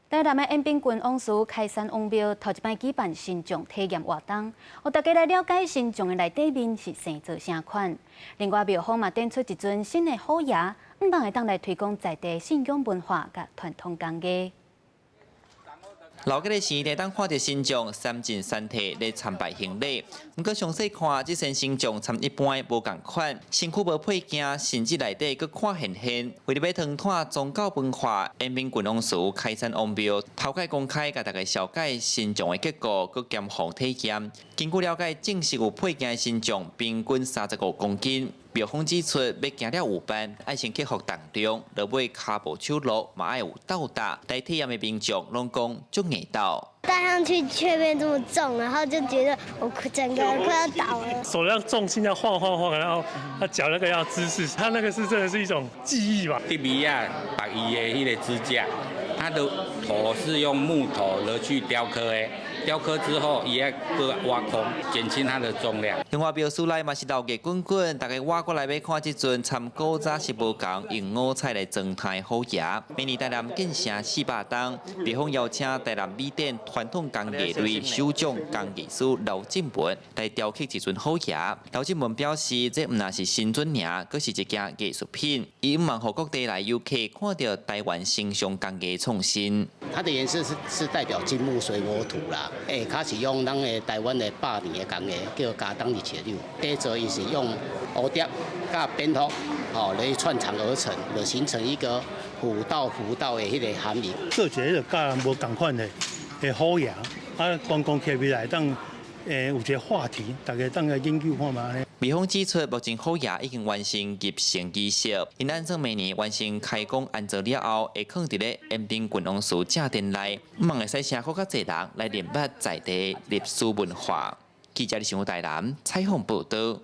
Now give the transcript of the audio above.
台南的延平郡王祠开山王庙头一摆举办新种体验活动，让大家来了解新种的内底面是生做啥款。另外，庙方嘛展出一尊新的虎爷，希望会当来推广在地信仰文化甲传统工艺。 老家的时代，当看到新将三进三退来参拜行礼。不过详细看，这身新将参一般无共款，身躯无配件，甚至内底佫看现现。为了要传传宗教文化，延平郡王祠开山王庙头盖公开，甲大家小解新将的结构，佮兼防体验。经过了解，正式有配件的新将平均35公斤。 庙方指出，要行了5班，爱先克服当中，落尾骹步手路嘛爱有斗打。来体验的民众拢讲足硬斗。戴上去却变这么重，然后就觉得我整个人快要倒了。手要重心要晃，然后他脚那个要姿势，他那个是真的是一种技艺吧。第米啊，把伊的迄个支架，它的头是用木头而去雕刻的。 雕刻之后，伊要搁挖空，减轻它的重量。另外，庙寺内嘛是闹热滚滚，大家挖过来要看这尊参古早时无共用五彩来装台虎爷。明年台南建成400档，庙方邀请台南米店传统工艺类首长工艺师刘进文来雕刻这尊虎爷。刘进文表示，这唔那是新尊尔，佫是一件艺术品。伊希望互各地来游客看到台湾形象工艺创新。它的颜色是代表金木水火土啦。 它是用咱的台湾的百年的工艺，叫加当日切柳。第一座伊是用蝴蝶加扁托，来串场而成，就形成一个虎道的迄个含义。做一个甲人无共款的虎爷，观光客来当有一个话题，大家当来研究看嘛。 庙方指出，目前虎爷已经完成入城仪式，因按照每年完成开工安装了后，会放伫咧延平郡王祠正殿内，希望会使请更较侪人来联捌在地历史文化。记者李新台南采访报道。